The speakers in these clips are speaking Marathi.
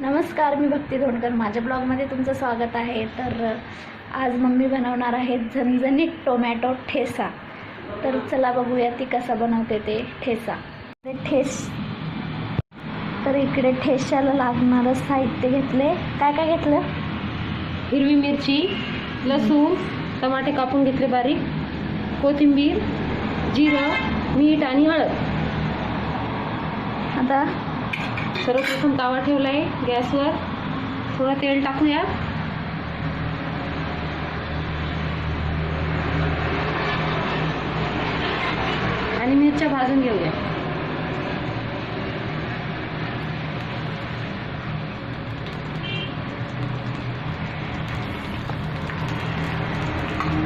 नमस्कार, मी भक्ती धोंडकर. माझ्या ब्लॉगमध्ये तुमचं स्वागत आहे. तर आज मम्मी बनवणार आहे झणझणीत टोमॅटो ठेसा. तर चला बघूया ती कसा बनवते ते ठेसा. तर इकडे ठेस्याला लागणारं साहित्य घेतले. काय काय घेतलं? हिरवी मिरची, लसूण, टमाटे कापून घेतले बारीक, कोथिंबीर, जिरं, मीठ आणि हळद. आता सर्वप्रथम तवा ठेवला आहे गॅसवर. थोडं तेल टाकूया. आणि मिरच्या भाजून घेऊया.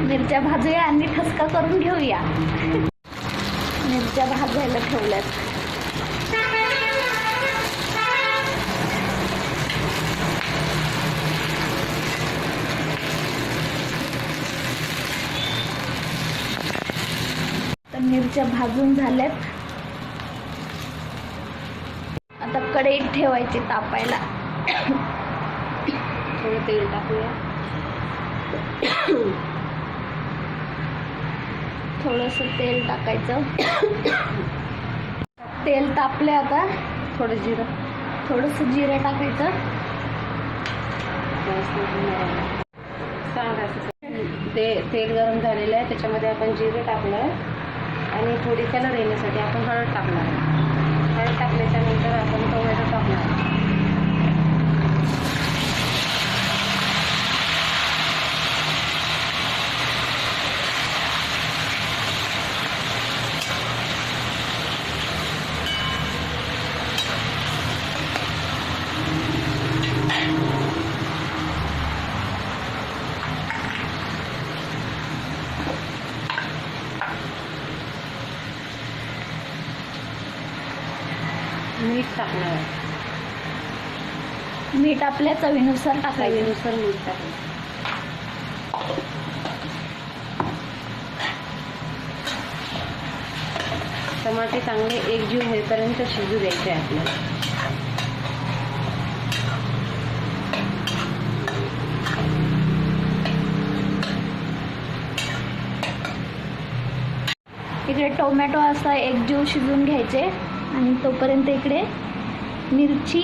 मिरच्या भाजूया आणि ठसका करून घेऊया. मिरच्या भाजायला ठेवल्यात. तर मिरच्या भाजून झाल्यात. आता कढईत ठेवायची तापायला. थोडं तेल टाकूया. थोडंसं तेल टाकायचं. तेल तापले. आता थोडं थोडंसं जिरं टाकायचं. तेल गरम झालेलं आहे. त्याच्यामध्ये आपण जिरे टाकलं आहे आणि थोडी कलर येण्यासाठी आपण हळद टाकणार आहे. हळद टाकल्याच्या नंतर आपण टोमॅटो टाकणार आहे. मीठ टाकणार आहे. मीठ आपल्या चवीनुसार टाकायचं. चवीनुसार मीठ टाकायचं. टमाटे चांगले एकजीव होईपर्यंत शिजू द्यायचे आपल्याला. इकडे टोमॅटो असा एकजीव शिजून घ्यायचे आणि तोपर्यंत इकडे मिरची,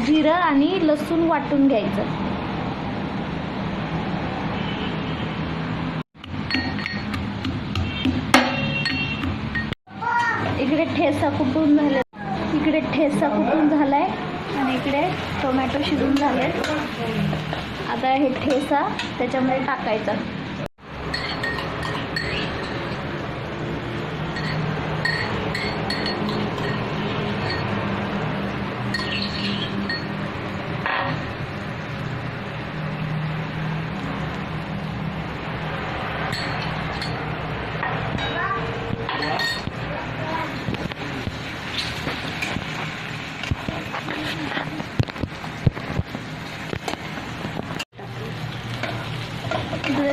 जिरं आणि लसूण वाटून घ्यायचं. इकडे ठेसा कुटून झालाय आणि इकडे टोमॅटो शिजून झाले. आता हे ठेसा त्याच्यामध्ये टाकायचा.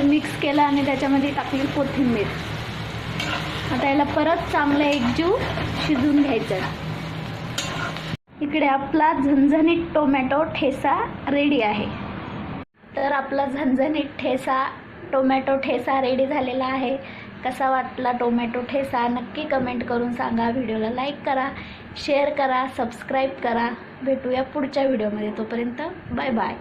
मिक्स केलं आणि त्याच्यामध्ये टाकली कोथिंबीर. आता याला परत चांगलं एकजीव शिजून घ्यायचं. इकडे आपला झणझणीत टोमॅटो ठेसा रेडी आहे. तर आपला झणझणीत टोमॅटो ठेसा रेडी झालेला आहे. कसा वाटला टोमॅटो ठेसा नक्की कमेंट करून सांगा. व्हिडिओला लाईक करा, शेअर करा, सबस्क्राईब करा. भेटूया पुढच्या व्हिडिओमध्ये. तोपर्यंत बाय बाय.